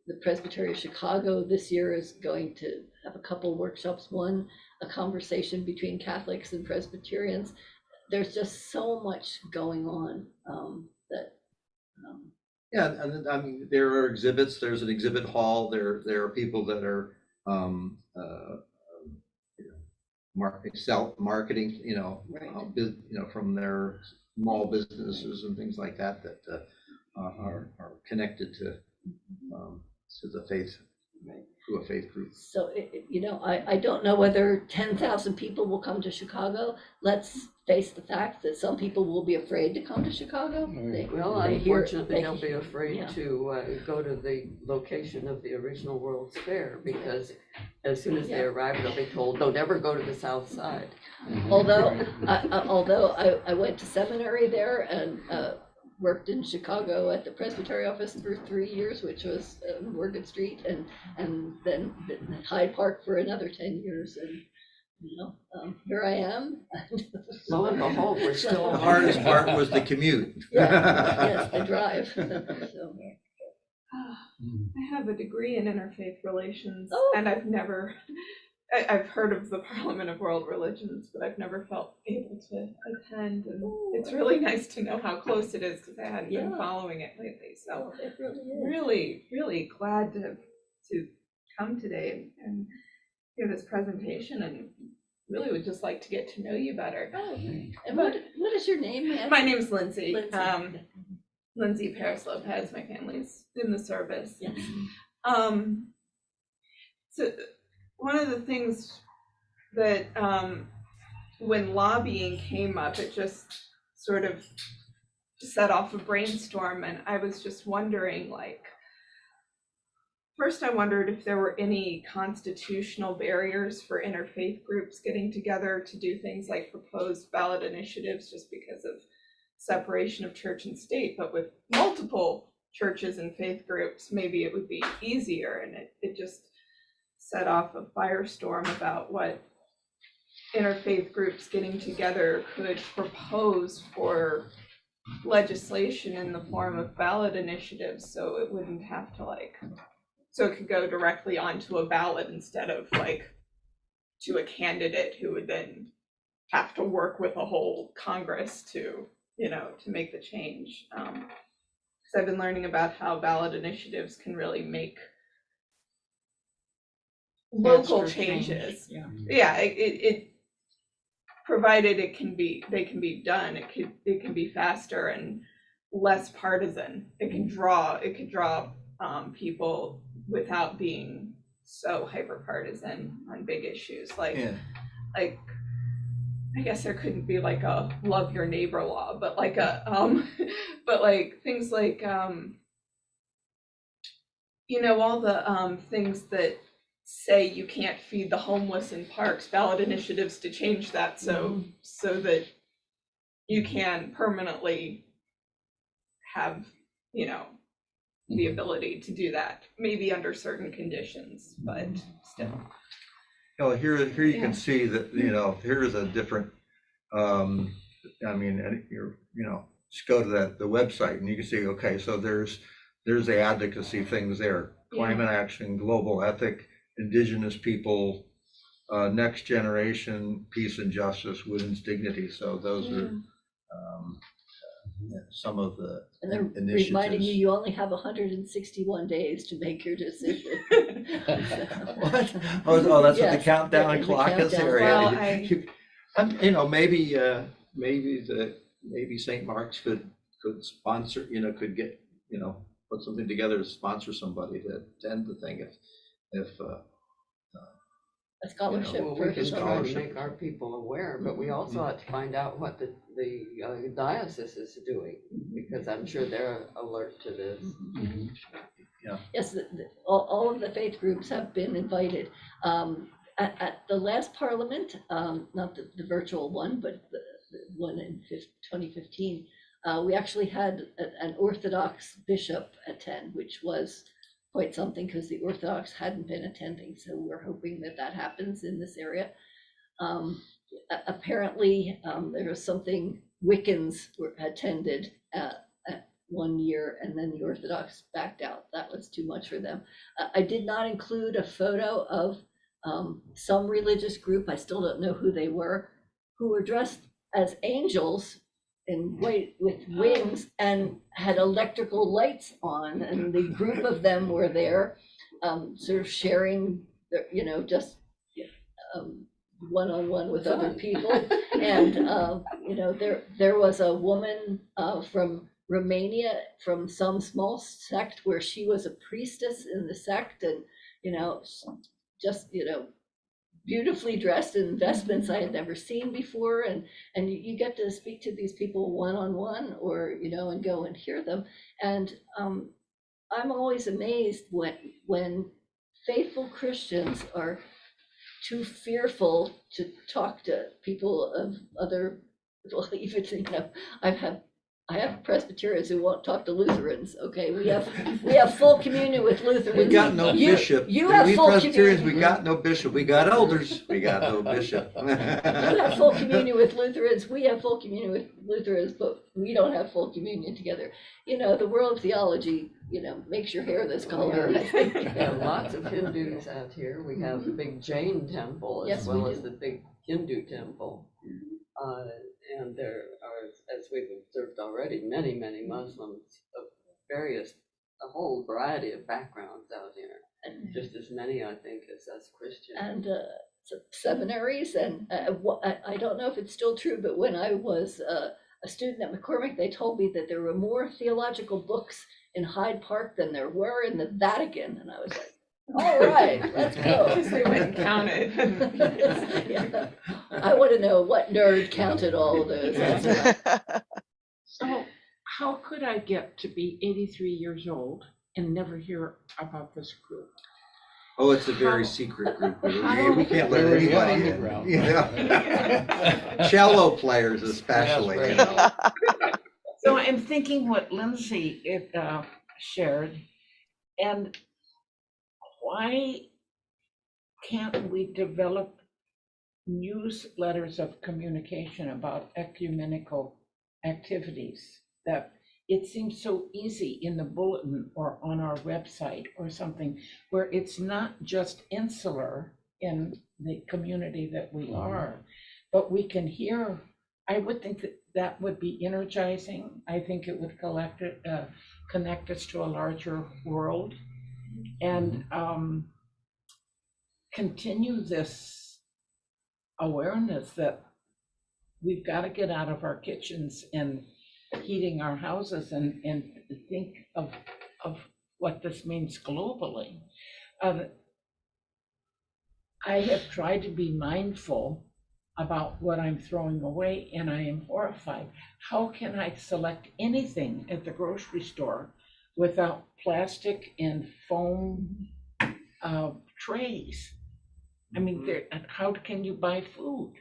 the Presbytery of Chicago this year is going to have a couple workshops. One, a conversation between Catholics and Presbyterians. There's just so much going on that. Yeah, and I mean, there are exhibits, there's an exhibit hall, there are people that are marketing, Right. from their small businesses and things like that are connected to the faith, to a faith group. So, I don't know whether 10,000 people will come to Chicago. Let's face the fact that some people will be afraid to come to Chicago. Well, They hear- unfortunately, they- they'll be afraid yeah. to go to the location of the original World's Fair, because as soon as they arrive, they'll be told, don't ever go to the south side. Although I went to seminary there and worked in Chicago at the Presbytery office for 3 years, which was Morgan Street, and then Hyde Park for another 10 years. And here I am. Lo and behold, we're still. The hardest part was the commute. Yes, the drive. So, I have a degree in interfaith relations, Oh. and I've heard of the Parliament of World Religions, but I've never felt able to attend, and it's really nice to know how close it is, because I hadn't been Yeah. following it lately, so it really is. really, really glad to come today and hear this presentation, and really would just like to get to know you better. Oh, and what is your name, ma'am? My name's Lindsay. Lindsay. Lindsay Paris Lopez. My family's in the service. Yes. So one of the things that when lobbying came up, it just sort of set off a brainstorm, and I was just wondering, first I wondered if there were any constitutional barriers for interfaith groups getting together to do things like propose ballot initiatives, just because of separation of church and state. But with multiple churches and faith groups, maybe it would be easier, and it just set off a firestorm about what interfaith groups getting together could propose for legislation in the form of ballot initiatives, so it wouldn't have to so it could go directly onto a ballot instead of to a candidate who would then have to work with a whole Congress to make the change. Because I've been learning about how ballot initiatives can really make local Faster change, changes. yeah. Yeah, it provided they can be done, it can be faster and less partisan. It can draw people without being so hyper partisan on big issues like Yeah. like I guess there couldn't be like a love your neighbor law, but like a but like things like you know, all the things that say you can't feed the homeless in parks, ballot initiatives to change that so that you can permanently have, you know, the ability to do that, maybe under certain conditions, but still. Here you Yeah. can see that, you know, here's a different, I mean, and you're, you know, just go to the website and you can see, okay, so there's the advocacy things there. Climate action, global ethic, indigenous people, next generation, peace and justice, women's dignity. So those are some of the And they're initiatives. reminding you only have 161 days to make your decision. What? Oh, that's what the Yes, countdown the clock is countdown there. Well, You know, maybe St. Mark's could sponsor, you know, could get, you know, put something together to sponsor somebody to attend the thing if A scholarship Well, for we can try to scholarship. make our people aware, but we also have to find out what the diocese is doing, because I'm sure they're alert to this. Yes, all of the faith groups have been invited. At the last parliament, not the virtual one, but the one in 2015, we actually had an Orthodox bishop attend, which was quite something because the Orthodox hadn't been attending. So we're hoping that happens in this area. Apparently, there was something Wiccans attended at 1 year, and then the Orthodox backed out. That was too much for them. I did not include a photo of some religious group, I still don't know who they were, who were dressed as angels in white with wings and had electrical lights on, and the group of them were there, sort of sharing, you know, just one-on-one with other people. And you know, there was a woman from Romania, from some small sect where she was a priestess in the sect, and you know, just, you know, beautifully dressed in vestments I had never seen before, and you get to speak to these people one-on-one, or you know, and go and hear them. And I'm always amazed when faithful Christians are too fearful to talk to people of other, well, even, you know, I have Presbyterians who won't talk to Lutherans. Okay, we have full communion with Lutherans. we got no bishop. You have We full Presbyterians, communion. we got no bishop. We got elders. We got no bishop. You have full communion with Lutherans. We have full communion with Lutherans, but we don't have full communion together. You know, the world of theology, you know, makes your hair this color. I think. We have lots of Hindus out here. We have the big Jain temple Yes, as we well as do. the big Hindu temple. And there are, as we've observed already, many Muslims of a whole variety of backgrounds out here. And Just as many, I think, as us Christians. and seminaries, and I don't know if it's still true, but when I was a student at McCormick, they told me that there were more theological books in Hyde Park than there were in the Vatican, and I was like, all right, let's go. Because they went and counted. Yeah. I want to know what nerd counted all of those. That's what So how could I get to be 83 years old and never hear about this group? Oh, it's a very How- secret group. We how- can't let Very anybody in. underground. Yeah. Cello players especially. Yes, you right. know. So I'm thinking what Lindsay shared, and why can't we develop newsletters of communication about ecumenical activities? That it seems so easy in the bulletin or on our website or something, where it's not just insular in the community that we are, but we can hear. I would think that would be energizing. I think it would connect us to a larger world, and continue this awareness that we've got to get out of our kitchens and heating our houses and think of what this means globally. I have tried to be mindful about what I'm throwing away, and I am horrified. How can I select anything at the grocery store without plastic and foam trays? I mean, how can you buy food?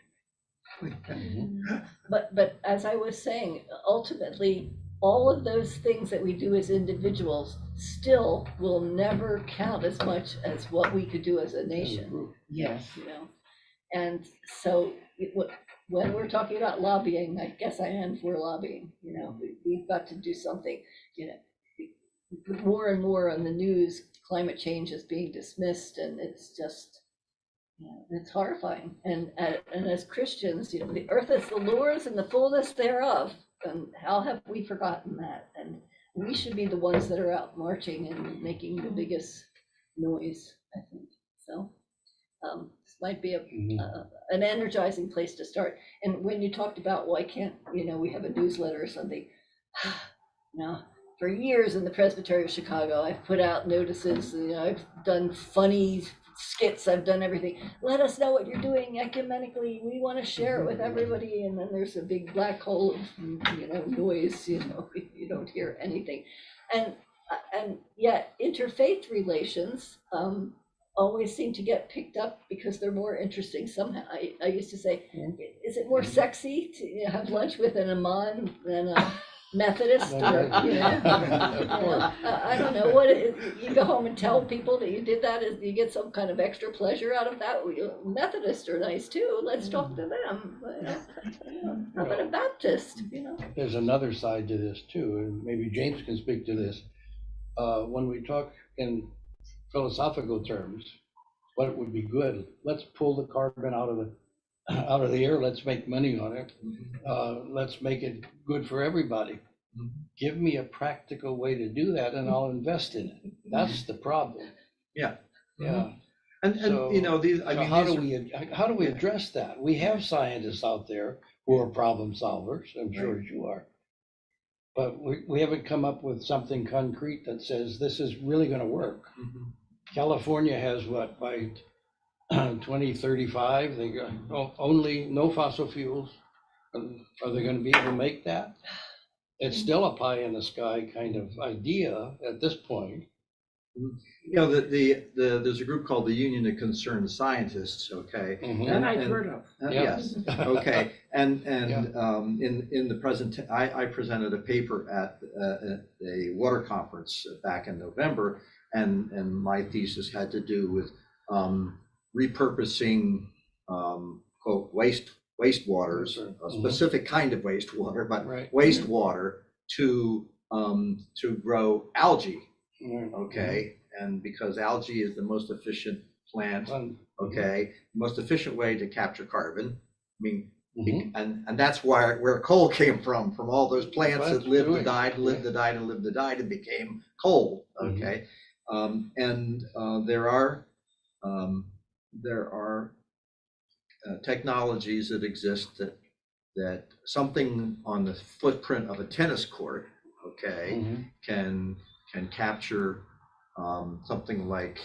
But as I was saying, ultimately, all of those things that we do as individuals still will never count as much as what we could do as a nation, Yes. you know? And so when we're talking about lobbying, I guess I am for lobbying, you know, we've got to do something, you know. More and more on the news, climate change is being dismissed, and it's just, you know, it's horrifying. And as Christians, you know, the earth is the Lord's and the fullness thereof. And how have we forgotten that? And we should be the ones that are out marching and making the biggest noise, I think. So this might be an energizing place to start. And when you talked about why can't, you know, we have a newsletter or something, no. For years in the Presbytery of Chicago, I've put out notices, you know, I've done funny skits, I've done everything. Let us know what you're doing ecumenically. We want to share it with everybody. And then there's a big black hole of, you know, noise, you know, you don't hear anything. And yet interfaith relations always seem to get picked up because they're more interesting somehow. I used to say, is it more sexy to have lunch with an imam than a Methodist, or, you know, I don't know what you go home and tell people that you did that, is you get some kind of extra pleasure out of that. Methodists are nice too, let's talk to them. How about a Baptist, you know? There's another side to this too, and maybe James can speak to this. When we talk in philosophical terms, what would be good, let's pull the carbon out of the air, let's make money on it, let's make it good for everybody. Give me a practical way to do that and I'll invest in it. That's the problem. Yeah. And So, you know, these, I mean, how do we yeah. address that? We have scientists out there who are problem solvers, I'm sure as you are. But we haven't come up with something concrete that says this is really gonna work. California has what, by 2035, they got only no fossil fuels. Are they going to be able to make that? It's still a pie in the sky kind of idea at this point. You know, there's a group called the Union of Concerned Scientists, okay? And I've heard of. Yes, okay, and Yeah. in the present, I presented a paper at a water conference back in November, and my thesis had to do with repurposing quote wastewaters, a specific kind of wastewater, but wastewater to grow algae. Okay, and because algae is the most efficient plant, okay, most efficient way to capture carbon. I mean, and that's where coal came from all those plants that lived and died, lived and died, and lived and died, and became coal. Okay, there are technologies that exist that something on the footprint of a tennis court, okay, can capture something like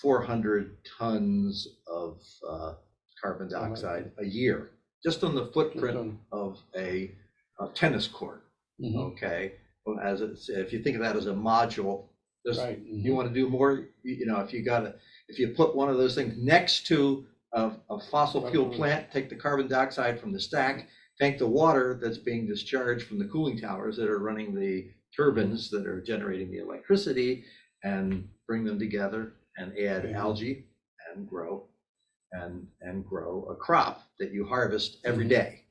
400 tons of carbon dioxide a year, just on the footprint of a tennis court. Okay, well, if you think of that as a module, you want to do more. You know, if you put one of those things next to a fossil fuel plant, take the carbon dioxide from the stack, take the water that's being discharged from the cooling towers that are running the turbines that are generating the electricity, and bring them together and add algae and grow a crop that you harvest every day,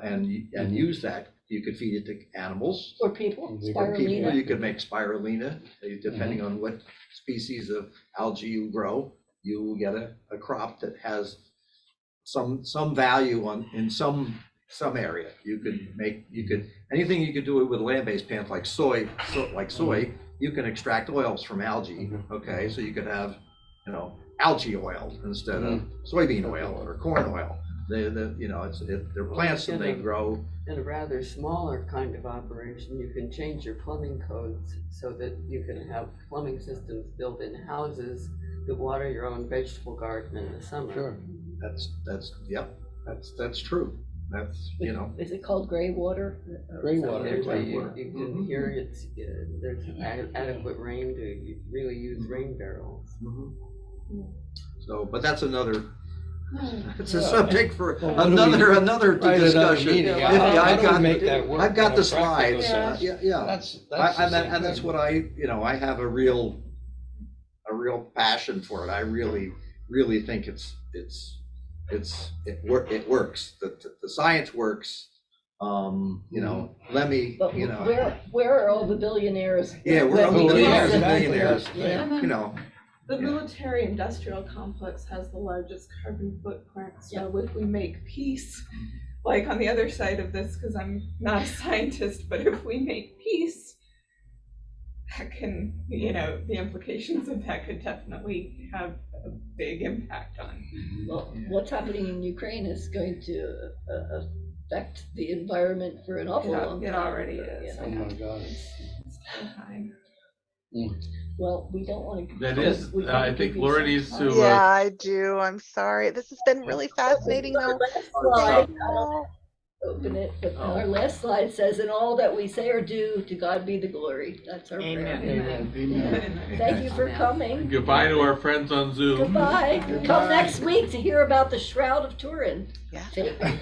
and use that. You could feed it to animals Or people, or people. spirulina. You could make spirulina, depending on what species of algae you grow. You will get a crop that has some value in some area. You could anything you could do it with land-based plants like soy. You can extract oils from algae. Okay, so you could have, you know, algae oil instead of soybean oil or corn oil. you know, they're plants and they grow. In a rather smaller kind of operation, you can change your plumbing codes so that you can have plumbing systems built in houses that water your own vegetable garden in the summer. Sure. Yep, that's true. That's, you know. Is it called gray water? Gray water. There's Right. you can hear it's, there's adequate rain to really use rain barrels. So, but that's another, it's a Yeah. subject for Well, what do we- another Right, another discussion. meeting. Yeah, How I've do we got, make that work I've got in the a practical slides, sense? yeah. That's And the same that's thing. what I have a real passion for it. I really think it works. The science works. You know, Lemmy, But you know. where are all the billionaires? Yeah, we're all the Billionaires, millionaires, Yeah. you know. The military industrial complex has the largest carbon footprint, so if we make peace, like on the other side of this, because I'm not a scientist, but if we make peace, that can, you know, the implications of that could definitely have a big impact on. Well, what's happening in Ukraine is going to affect the environment for an awful long time. It already is. Oh my God. It's terrifying. Well, we don't want to. That is, I think Laura needs to, Yeah, I do. I'm sorry. This has been really fascinating though. Slide, Thank you all. open it, but our last slide says, "In all that we say or do, to God be the glory." That's our prayer. Amen. Amen. Thank you for coming. goodbye to our friends on Zoom. Goodbye. Come next week to hear about the Shroud of Turin. Yeah. Taping.